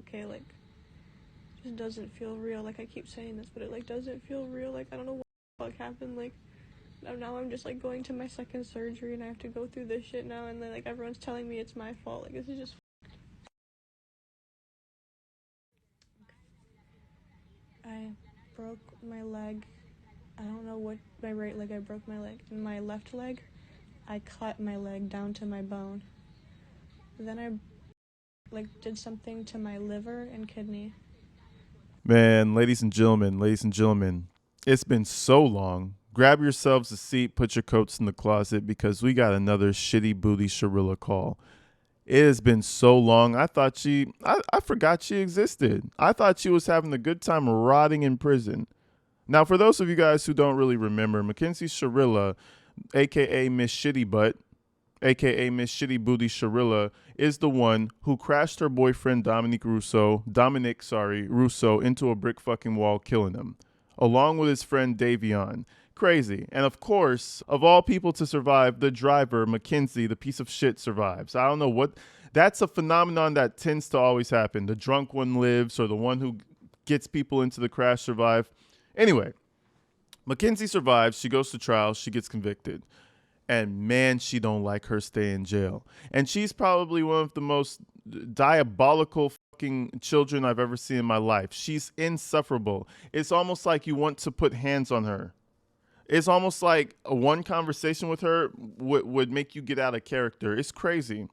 okay, like, it just doesn't feel real. Like, I keep saying this, but it, like, doesn't feel real. Like, I don't know what the fuck happened. Like, now I'm just, like, going to my second surgery, and I have to go through this shit now, and then, like, everyone's telling me it's my fault. Like, this is just I broke my leg. I don't know what, my right leg, I broke my leg. And my left leg, I cut my leg down to my bone. Then I, like, did something to my liver and kidney. Man, ladies and gentlemen, it's been so long. Grab yourselves a seat, put your coats in the closet, because we got another shitty booty Shirilla call. It has been so long. I forgot she existed. I thought she was having a good time rotting in prison. Now, for those of you guys who don't really remember, Mackenzie Shirilla, a.k.a. Miss Shitty Butt, a.k.a. Miss Shitty Booty Shirilla, is the one who crashed her boyfriend Dominic Russo into a brick fucking wall, killing him, along with his friend Davion. Crazy. And of course, of all people to survive, the driver, Mackenzie, the piece of shit, survives. I don't know what, that's a phenomenon that tends to always happen. The drunk one lives, or the one who gets people into the crash survive. Anyway, Mackenzie survives. She goes to trial. She gets convicted. And man, she don't like her stay in jail. And she's probably one of the most diabolical fucking children I've ever seen in my life. She's insufferable. It's almost like you want to put hands on her. It's almost like one conversation with her would make you get out of character. It's crazy.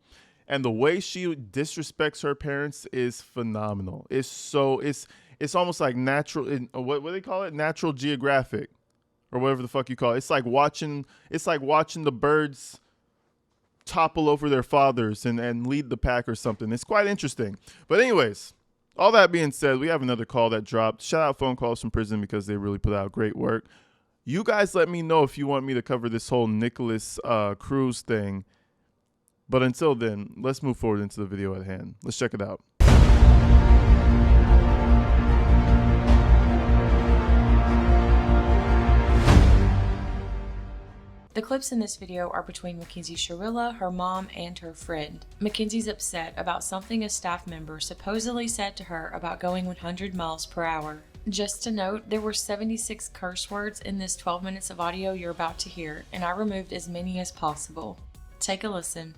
And the way she disrespects her parents is phenomenal. It's almost like natural, what do they call it? Natural Geographic, or whatever the fuck you call it. It's like watching the birds topple over their fathers and lead the pack or something. It's quite interesting. But anyways, all that being said, we have another call that dropped. Shout out Phone Calls from Prison, because they really put out great work. You guys let me know if you want me to cover this whole Nicholas Cruz thing. But until then, let's move forward into the video at hand. Let's check it out. The clips in this video are between Mackenzie Shirilla, her mom, and her friend. Mackenzie's upset about something a staff member supposedly said to her about going 100 miles per hour. Just to note, there were 76 curse words in this 12 minutes of audio you're about to hear, and I removed as many as possible. Take a listen.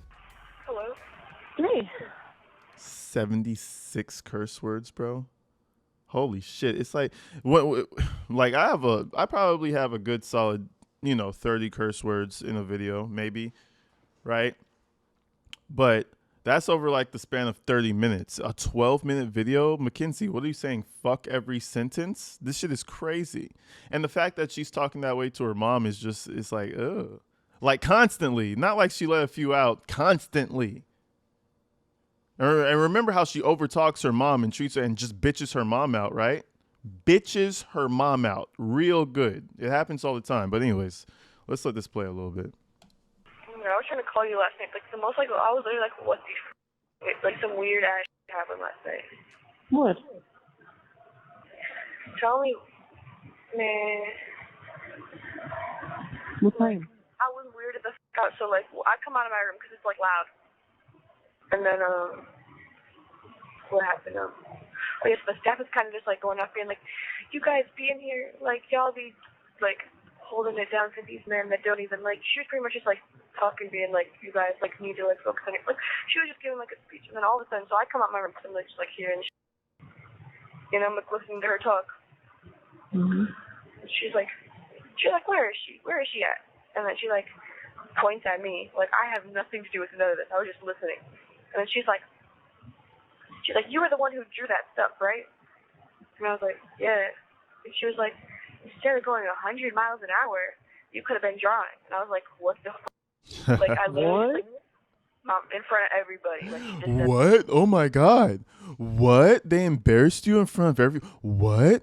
Hello? Hey. 76 curse words, bro. Holy shit. It's like, like I probably have a good solid, 30 curse words in a video, maybe, right? But that's over like the span of 30 minutes. A 12-minute video? Mackenzie, what are you saying? Fuck every sentence? This shit is crazy. And the fact that she's talking that way to her mom is just, it's like, ugh. Like constantly. Not like she let a few out. Constantly. And remember how she overtalks her mom and treats her and just bitches her mom out, right? Bitches her mom out. Real good. It happens all the time. But anyways, let's let this play a little bit. I was trying to call you last night. Like, the most, like, I was literally like, what the like, some weird ass shit happened last night. What? Tell me, man. What time? I was weirded the fuck out. So, like, I come out of my room because it's, like, loud. And then, what happened? Oh, yes, the staff is kind of just, like, going off being like, you guys be in here. Like, y'all be, like, holding it down for these men that don't even, like, she was pretty much just, like, talking, being like, you guys, like, need to, like, focus on it. Like, she was just giving, like, a speech. And then all of a sudden, so I come out my room because I'm, like, just, like, hearing shit. And I'm, like, listening to her talk. Mm-hmm. And she's like, where is she? Where is she at? And then she, like, points at me. Like, I have nothing to do with none of this. I was just listening. And then she's like, you were the one who drew that stuff, right? And I was like, yeah. And she was like, instead of going 100 miles an hour, you could have been drawing. And I was like, what the fuck? Like, I literally, like, in front of everybody. Like, she just said, What? Oh my God. What? They embarrassed you in front of what?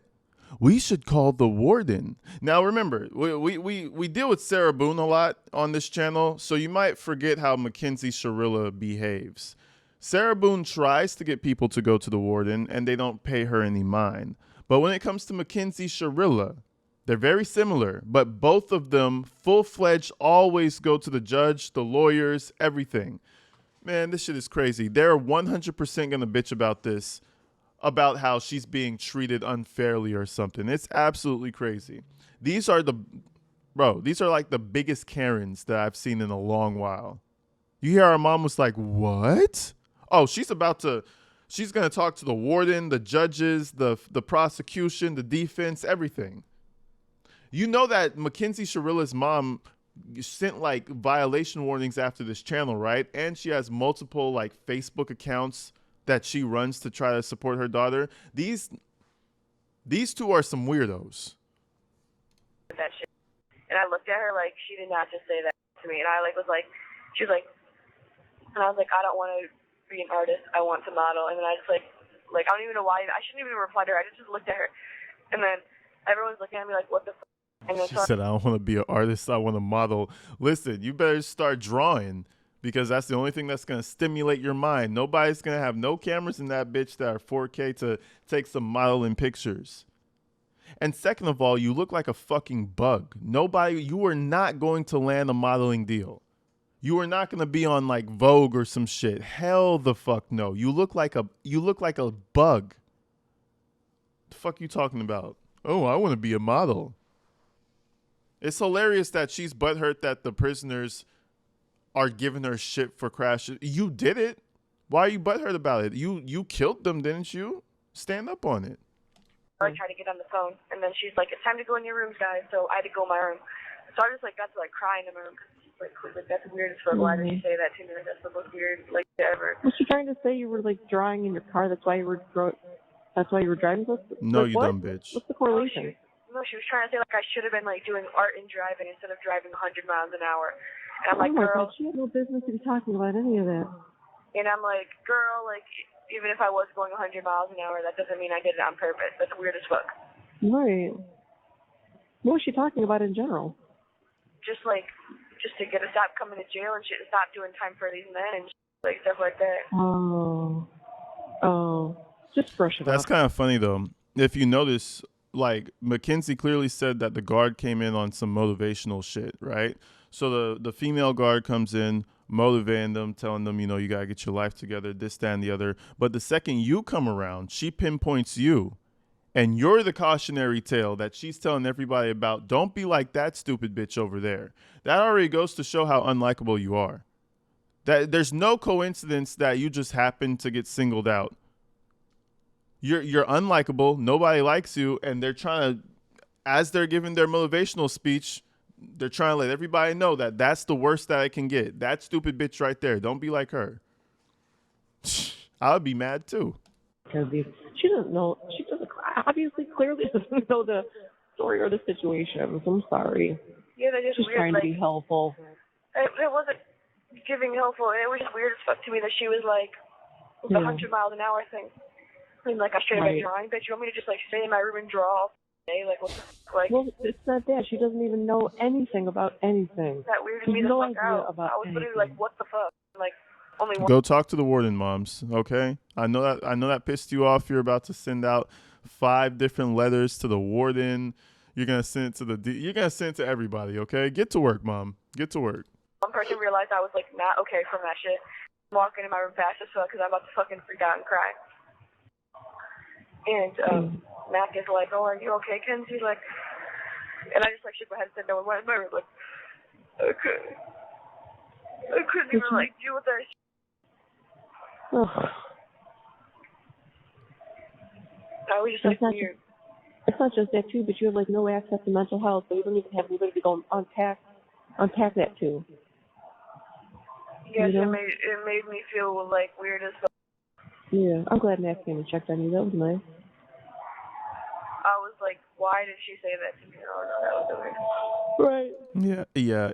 We should call the warden. Now remember, we deal with Sarah Boone a lot on this channel, so you might forget how Mackenzie Shirilla behaves. Sarah Boone tries to get people to go to the warden, and they don't pay her any mind. But when it comes to Mackenzie Shirilla, they're very similar, but both of them full-fledged always go to the judge, the lawyers, everything. Man, this shit is crazy. They're 100% going to bitch about this about how she's being treated unfairly or something. It's absolutely crazy. These are like the biggest Karens that I've seen in a long while. You hear our mom was like, what? Oh, she's going to talk to the warden, the judges, the prosecution, the defense, everything. You know that Mackenzie Shirilla's mom sent like violation warnings after this channel, right? And she has multiple like Facebook accounts that she runs to try to support her daughter. These two are some weirdos. That shit. And I looked at her like she did not just say that to me. And I like was like, she was like, and I was like, I don't want to be an artist. I want to model. And then I just like I don't even know why. I shouldn't even reply to her. I just looked at her. And then everyone's looking at me like, what the fuck? And then She said, I don't want to be an artist. I want to model. Listen, you better start drawing because that's the only thing that's going to stimulate your mind. Nobody's going to have no cameras in that bitch that are 4K to take some modeling pictures. And second of all, you look like a fucking bug. You are not going to land a modeling deal. You are not going to be on like Vogue or some shit. Hell the fuck no. You look like a bug. The fuck you talking about? Oh, I want to be a model. It's hilarious that she's butthurt that the prisoners are giving her shit for crashes. You did it. Why are you butthurt about it? You killed them, didn't you? Stand up on it. I tried to get on the phone, and then she's like, it's time to go in your rooms, guys. So I had to go in my room. So I just like got to like cry in my room because she's like, that's weird as fuck. Why did she say that to me? Like, that's the most weird like ever. Was she trying to say you were like drawing in your car? That's why you were driving? No, like, you what? dumb bitch. What's the correlation? No, she was trying to say like I should have been like doing art and driving instead of driving 100 miles an hour. And I'm like, my girl. God, she had no business to be talking about any of that. And I'm like, girl, like even if I was going 100 miles an hour, that doesn't mean I did it on purpose. That's weird as fuck. Right. What was she talking about in general? Just to get to stop coming to jail and shit and stop doing time for these men and shit, like stuff like that. Oh. Just brush it off. That's kind of funny though. If you notice, like Mackenzie clearly said that the guard came in on some motivational shit, right? So the female guard comes in, motivating them, telling them, you know, you got to get your life together, this, that, and the other. But the second you come around, she pinpoints you. And you're the cautionary tale that she's telling everybody about. Don't be like that stupid bitch over there. That already goes to show how unlikable you are. That there's no coincidence that you just happen to get singled out. You're unlikable. Nobody likes you. And they're trying to, as they're giving their motivational speech, they're trying to let everybody know that that's the worst that I can get. That stupid bitch right there. Don't be like her. I would be mad too. She doesn't know. She doesn't clearly doesn't know the story or the situation. So I'm sorry. Yeah, they're just She's weird. trying like, to be helpful. It wasn't giving helpful. It was just weird as fuck to me that she was like the 100 miles an hour thing. I mean, like I straight up drawing, bitch. You want me to just like stay in my room and draw all day? Like what the fuck? Like, well, it's not that. She doesn't even know anything about anything. That weirded me the no fuck idea out. about I was literally like, what the fuck? Like, only one. Go talk to the warden, moms. Okay, I know that pissed you off. You're about to send out 5 different letters to the warden. You're gonna send it to you're gonna send it to everybody. Okay, get to work, mom. Get to work. One person realized I was like not okay from that shit. I'm walking in my room fast as fuck because I'm about to fucking freak out and cry. And Mac is like, "Oh, are you okay, Kenzie?" Like, and I just like shook my head and said, "No." And went in my room like, I couldn't even like deal with that. I was just like weird. It's not just that too, but you have like no access to mental health, so you don't even have anybody to go unpack that too. Yes, you know? it made me feel like weird as fuck. Yeah, I'm glad Matt came and checked on you. That was nice. I was like, why did she say that to me? Oh, no, that was weird. Right. Yeah.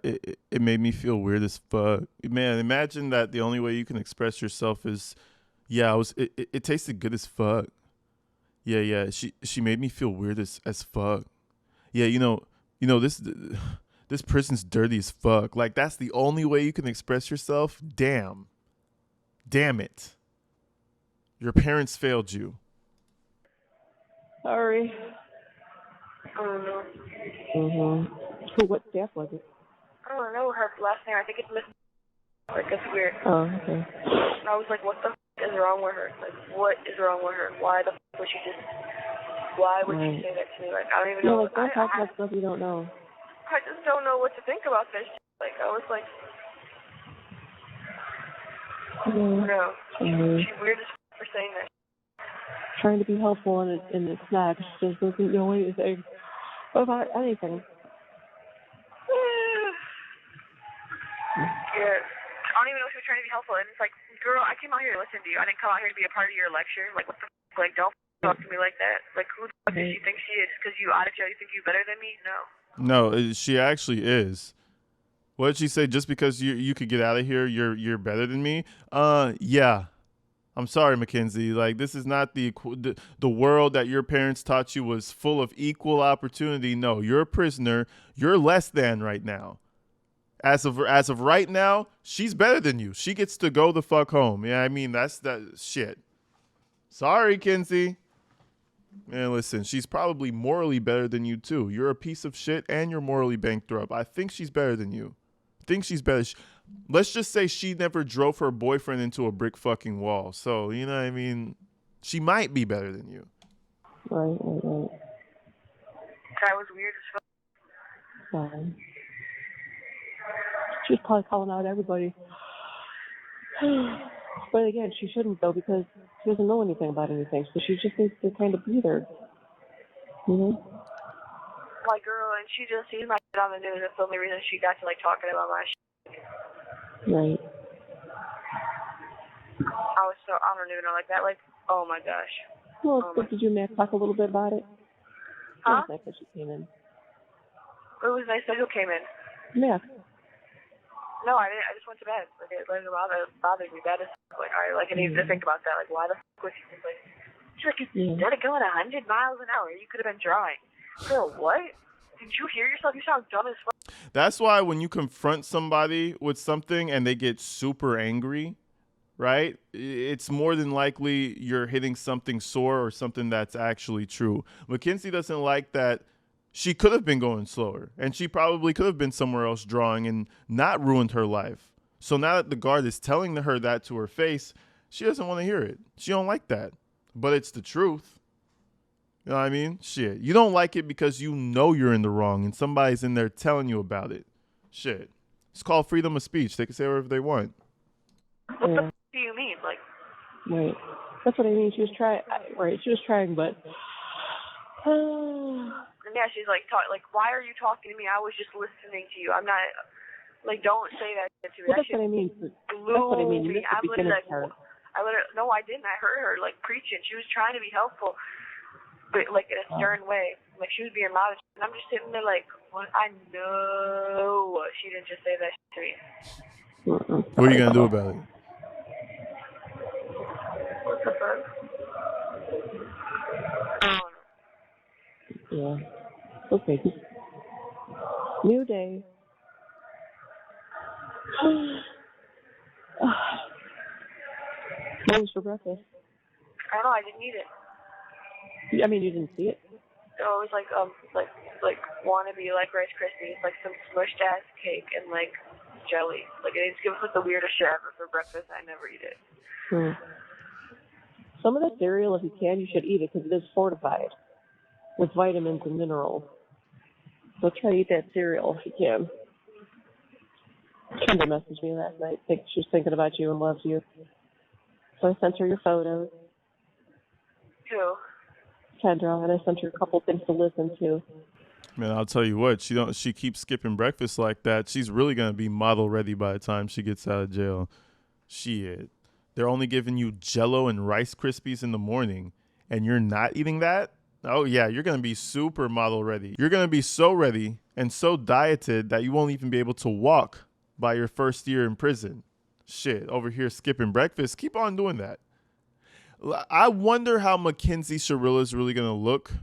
It made me feel weird as fuck. Man, imagine that the only way you can express yourself is, it tasted good as fuck. Yeah. She made me feel weird as fuck. Yeah, you know this prison's dirty as fuck. Like that's the only way you can express yourself. Damn it. Your parents failed you. Sorry. I don't know. So what staff was it? I don't know her last name. I think it's Miss. Like it's weird. Oh, okay. And I was like, what the f? is wrong with her? Like, what is wrong with her? Why the f would she just, why would she say that to me? Like, I don't even know. Like, don't talk about stuff you don't know. I just don't know what to think about this. Like, I was like, no. She's weird as f for saying that. Trying to be helpful and it's not. She just doesn't know anything about anything. Yeah. I don't even know if she was trying to be helpful. And it's like, girl, I came out here to listen to you. I didn't come out here to be a part of your lecture. Like, what the f? Like, don't talk to me like that. Like, who the fuck does she think she is? Because you attitude, you think you better than me? No. No, she actually is. What did she say? Just because you could get out of here, you're better than me? Yeah. I'm sorry, Mackenzie. Like, this is not the world that your parents taught you was full of equal opportunity. No, you're a prisoner. You're less than right now. As of right now, she's better than you. She gets to go the fuck home. Yeah, I mean, that's that shit. Sorry, Kinsey. Man, listen, she's probably morally better than you too. You're a piece of shit and you're morally bankrupt. I think she's better than you. I think she's better. Let's just say she never drove her boyfriend into a brick fucking wall. So, you know what I mean? She might be better than you. Right. That was weird as fuck. Fine. She's probably calling out everybody. But again, she shouldn't though, because she doesn't know anything about anything. So she just needs to kind of be there. Like, girl, and she just sees my shit on the news. That's the only reason she got to, like, talking about my shit. Right. I don't even know, like, that, like, oh my gosh. Well, did you and Matt talk a little bit about it? Huh? It was nice that she came in. It was nice that who came in? Matt. No, I didn't. I just went to bed. Like, it bothered me bad as fuck. Like, I needed to think about that. Like, why the fuck was she just like, she's like, instead of going 100 miles an hour, you could have been drawing. Girl, what? Did you hear yourself? You sound dumb as fuck. That's why when you confront somebody with something and they get super angry, right? It's more than likely you're hitting something sore or something that's actually true. Mackenzie doesn't like that. She could have been going slower, and she probably could have been somewhere else drawing and not ruined her life. So now that the guard is telling her that to her face, she doesn't want to hear it. She don't like that. But it's the truth. You know what I mean? Shit. You don't like it because you know you're in the wrong and somebody's in there telling you about it. Shit. It's called freedom of speech. They can say whatever they want. What the f do you mean? Like, right. That's what I mean. She was trying. Right. She was trying, but. Yeah, she's like, why are you talking to me? I was just listening to you. I'm not, like, don't say that to me. Well, that's what I mean. That's what I mean. You missed the beginning part. No, I didn't. I heard her, like, preaching. She was trying to be helpful, but, like, in a stern way. Like, she was being loud. And I'm just sitting there like, what? I know she didn't just say that to me. What are you going to do about it? What the fuck? I don't know. Yeah. Okay. New day. What was for breakfast? I don't know. I didn't eat it. I mean, you didn't see it? It was like wannabe like Rice Krispies, like some smushed ass cake and like jelly. Like they just give us like the weirdest shit ever for breakfast. I never eat it. Some of that cereal, if you can, you should eat it because it is fortified with vitamins and minerals. So try to eat that cereal if you can. Kendra messaged me last night. I think she was thinking about you and loves you. So I sent her your photos. Who? Kendra, and I sent her a couple things to listen to. Man, I'll tell you what, she keeps skipping breakfast like that. She's really gonna be model ready by the time she gets out of jail. Shit. They're only giving you Jell-O and Rice Krispies in the morning, and you're not eating that? Oh yeah, you're gonna be super model ready. You're gonna be so ready and so dieted that you won't even be able to walk by your first year in prison. Shit, over here skipping breakfast. Keep on doing that. I wonder how Mackenzie Shirilla is really gonna look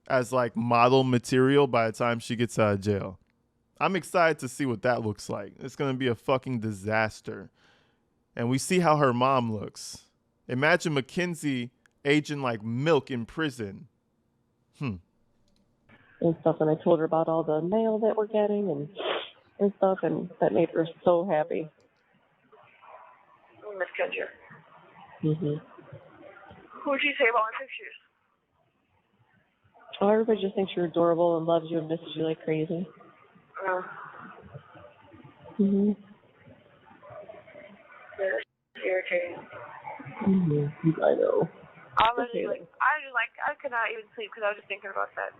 as like model material by the time she gets out of jail. I'm excited to see what that looks like. It's gonna be a fucking disaster. And we see how her mom looks. Imagine Mackenzie aging like milk in prison. And stuff, and I told her about all the mail that we're getting and stuff, and that made her so happy. Miss Kendra. Mhm. Who would she say about my pictures? Oh, everybody just thinks you're adorable and loves you and misses you like crazy. Mhm. Yeah, that's irritating. Mhm. I know. I could not even sleep because I was just thinking about that.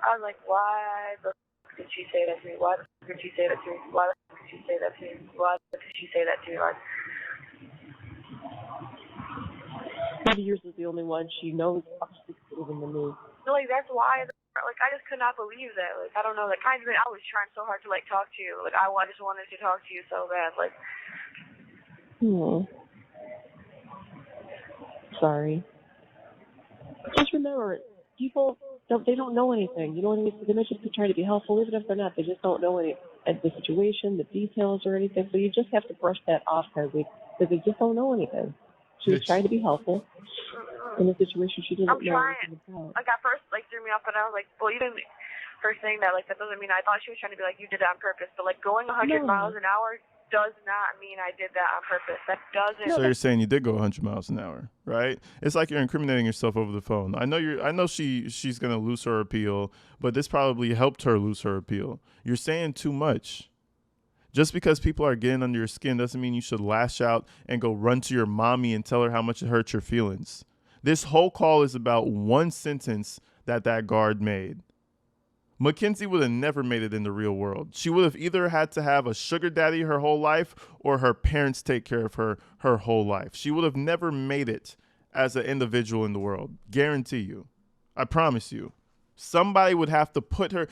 I was like, why the f did she say that to me? Why the f did she say that to me? Why the f did she say that to me? Why the f did she say that to me? Like, Maybe yours is the only one she knows even than me. like that's why. Like, I just could not believe that. Like, I don't know. Like, I was trying so hard to like talk to you. Like, just wanted to talk to you so bad. Like, Sorry. Just remember, people don't know anything. You know what I mean? They might just be trying to be helpful, even if they're not. They just don't know any the situation, the details, or anything. So you just have to brush that off because they just don't know anything. She was trying to be helpful in a situation she didn't know anything about. Like, at first, like, threw me off, and I was like, well, you didn't. Her saying that, like, that doesn't mean I thought she was trying to be like, you did that on purpose. But like, going 100 miles an hour does not mean I did that on purpose. That doesn't. So you're saying you did go 100 miles an hour, right? It's like you're incriminating yourself over the phone. I know she's gonna lose her appeal, but this probably helped her lose her appeal. You're saying too much. Just because people are getting under your skin doesn't mean you should lash out and go run to your mommy and tell her how much it hurts your feelings. This whole call is about one sentence that guard made. Mackenzie would have never made it in the real world. She would have either had to have a sugar daddy her whole life or her parents take care of her whole life. She would have never made it as an individual in the world. Guarantee you. I promise you. Somebody would have to put her.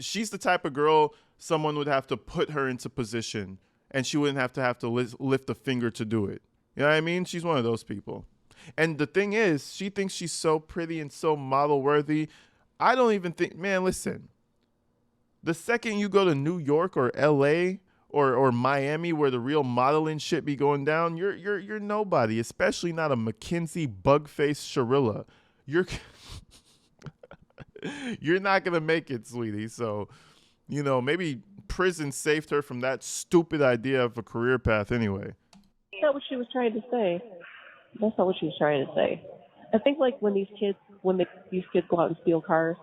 She's the type of girl someone would have to put her into position, and she wouldn't have to lift a finger to do it. You know what I mean? She's one of those people. And the thing is, she thinks she's so pretty and so model worthy. I don't even think, man, listen. The second you go to New York or LA or Miami where the real modeling shit be going down, you're nobody, especially not a Mackenzie bug-faced Shirilla. You're not going to make it, sweetie. So, you know, maybe prison saved her from that stupid idea of a career path anyway. That's not what she was trying to say. That's not what she was trying to say. I think like when these kids go out and steal cars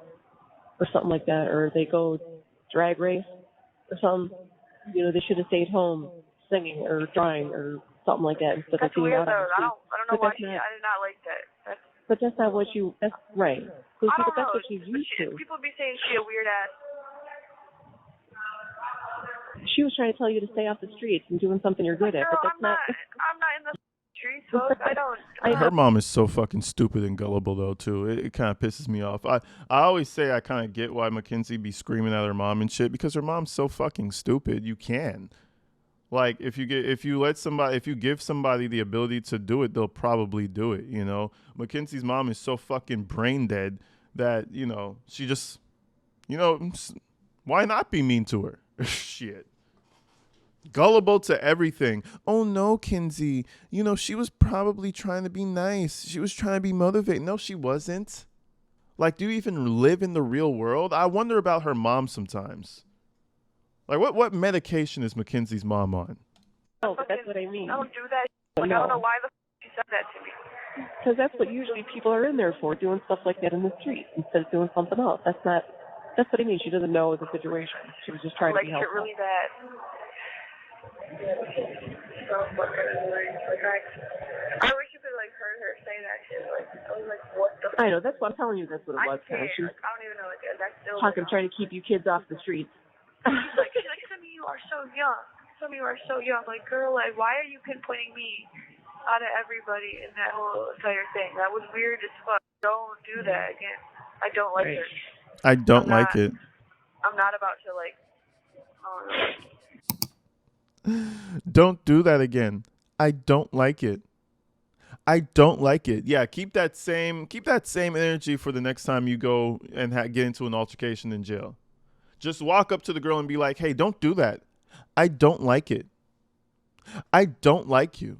or something like that, or they go drag race or something, you know, they should have stayed home singing or drawing or something like that instead of being out on the street. I don't know why I did not like that. But that's not what that's right. So that's what she's used to. People be saying she a weird ass. She was trying to tell you to stay off the streets and doing something you're good at, but that's not. I'm not in the streets, folks. I don't. Her mom is so fucking stupid and gullible though too. It kind of pisses me off. I always say I kind of get why Mackenzie be screaming at her mom and shit because her mom's so fucking stupid. You can. Like if you give somebody the ability to do it, they'll probably do it, you know. Mackenzie's mom is so fucking brain dead that, you know, she just, you know, why not be mean to her? Shit. Gullible to everything. Oh no, Kinsey. You know, she was probably trying to be nice. She was trying to be motivated. No, she wasn't. Like, do you even live in the real world? I wonder about her mom sometimes. Like, what medication is Mackenzie's mom on? Oh, that's what I mean. I don't do that. Like, I don't know why the she said that to me. Because that's what usually people are in there for, doing stuff like that in the street instead of doing something else. That's what I mean. She doesn't know the situation. She was just trying to be helpful. Like, it really bad. So fucking annoying. Like, I wish you could, like, heard her say that shit. Like, I was like, what the fuck? I know. That's what I'm telling you. That's what it was. I She was I don't even know. Like, that's still talking, trying to keep you kids off the streets. She's like, some of you are so young. Some of you are so young. Like, girl, like, why are you pinpointing me out of everybody in that whole entire thing? That was weird as fuck. Don't do that again. I don't like her. I don't like it. I'm not about to, like, Don't do that again. I don't like it. I don't like it. Yeah, keep that same energy for the next time you go and get into an altercation in jail. Just walk up to the girl and be like, hey, don't do that. I don't like it. I don't like you.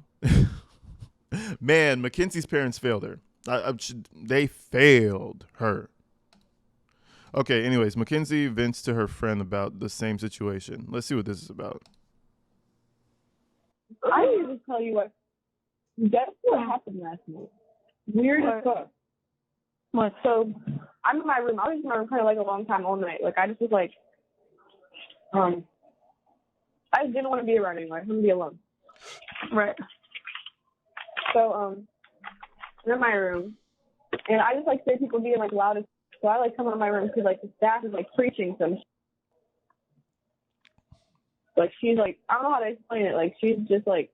Man, Mackenzie's parents failed her. They failed her. Okay, anyways, Mackenzie vents to her friend about the same situation. Let's see what this is about. I didn't even tell you what. Guess what happened last night? Weird as fuck. What? So I'm in my room. I was in my room kind of like a long time all night. Like I just was like, I just didn't want to be around anyone. I wanted to be alone. Right. So I'm in my room, and I just like say people being like loud as. So I like come out of my room because like the staff is like preaching some. Like she's like, I don't know how to explain it. Like she's just like,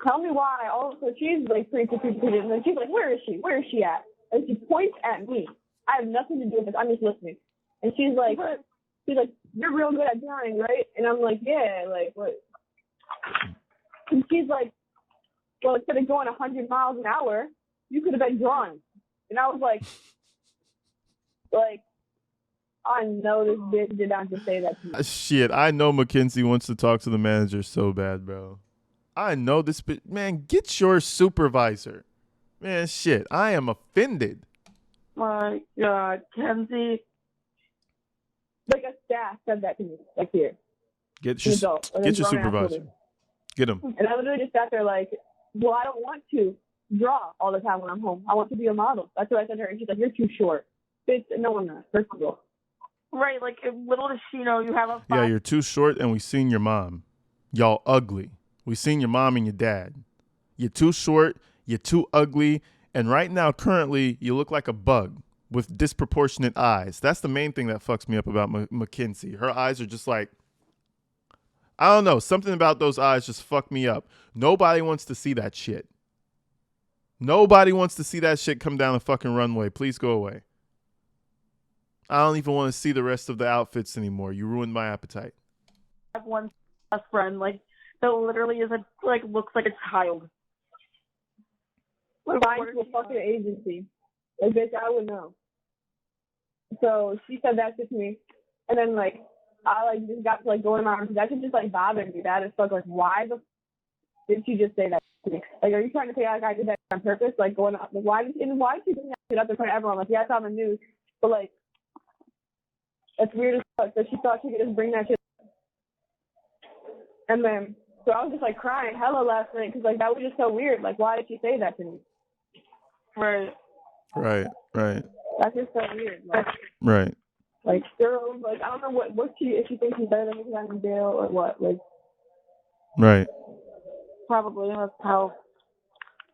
tell me why. Also, she's like preaching, and then she's like, where is she? Where is she at? And she points at me. I have nothing to do with this. I'm just listening. And she's like, you're real good at drawing, right? And I'm like, yeah. Like what? And she's like, well, instead of going 100 miles an hour, you could have been drawing. And I was like, I know this bitch did not just say that to me. Shit, I know Mackenzie wants to talk to the manager so bad, bro. I know this bitch. Man, get your supervisor. Man, shit, I am offended. My God, Kenzie. Like a staff said that to me, like here. Get your supervisor. Get him. And I literally just sat there like, well, I don't want to draw all the time when I'm home. I want to be a model. That's what I said to her. And she's like, you're too short. Bitch, no, I'm not. First of all. Right, like little does she know you have a. Yeah, you're too short, and we seen your mom. Y'all ugly. We seen your mom and your dad. You're too short. You're too ugly. And right now, currently, you look like a bug with disproportionate eyes. That's the main thing that fucks me up about Mackenzie. Her eyes are just like, I don't know. Something about those eyes just fuck me up. Nobody wants to see that shit. Nobody wants to see that shit come down the fucking runway. Please go away. I don't even want to see the rest of the outfits anymore. You ruined my appetite. I have one best friend, like, that literally is looks like a child. Fine to a fucking agency. Like, bitch, I would know. So she said that shit to me. And then, like, I, like, just got to, like, going around because that shit just, like, bothered me bad as fuck. Like, why the did she just say that to me? Like, are you trying to say, like, I did that on purpose? Like, going up. Like, why did she bring that shit up in front of everyone? Like, yeah, it's on the news. But, like, that's weird as fuck. So she thought she could just bring that shit. And then, so I was just, like, crying hella last night because, like, that was just so weird. Like, why did she say that to me? Right. That's just so weird. Like, Right. Like, girls, like, I don't know what she, if she thinks she's better than me because I'm in jail or what. Like, right. Probably. That's how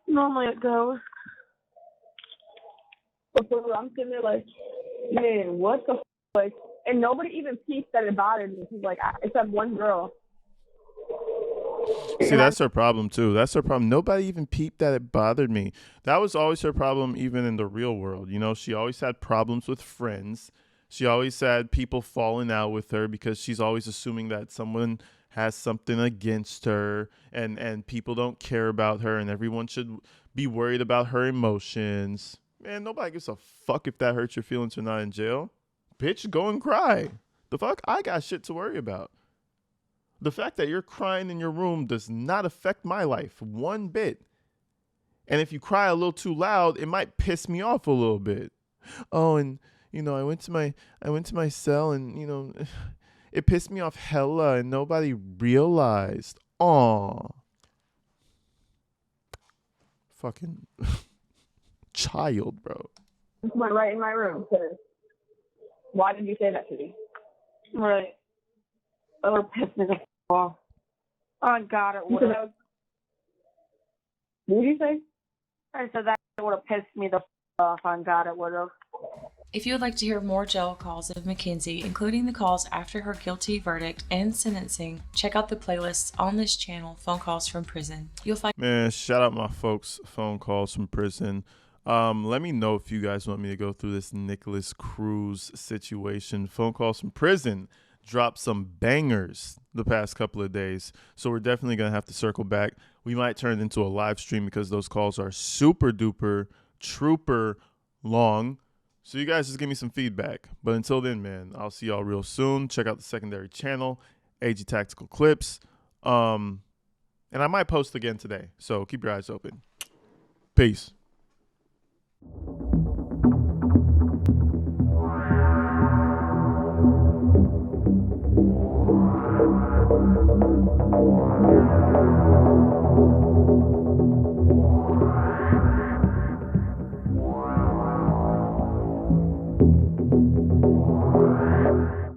normally it goes. But I'm sitting there like, man, what the f-? Like, and nobody even peeped that it bothered me. Like, except one girl. See, that's her problem, too. That's her problem. Nobody even peeped that it bothered me. That was always her problem, even in the real world. You know, she always had problems with friends. She always had people falling out with her because she's always assuming that someone has something against her and people don't care about her and everyone should be worried about her emotions. Man, nobody gives a fuck if that hurts your feelings or not in jail. Bitch, go and cry. The fuck? I got shit to worry about. The fact that you're crying in your room does not affect my life one bit. And if you cry a little too loud, it might piss me off a little bit. Oh, and you know, I went to my cell and, you know, it pissed me off hella and nobody realized. Aw. Fucking child, bro. Right in my room. Cause why did you say that to me? Right. Oh, it pissed me the f off. Oh, God, it would have. What did you say? I said that would have pissed me the f off. On God, it would have. If you would like to hear more jail calls of Mackenzie, including the calls after her guilty verdict and sentencing, check out the playlists on this channel, Phone Calls from Prison. You'll find. Man, shout out my folks, Phone Calls from Prison. Let me know if you guys want me to go through this Nicholas Cruz situation. Phone Calls from Prison dropped some bangers the past couple of days, so we're definitely going to have to circle back. We might turn it into a live stream because those calls are super duper trooper long. So you guys just give me some feedback. But until then, man, I'll see y'all real soon. Check out the secondary channel, AG Tactical Clips. And I might post again today, so keep your eyes open. Peace.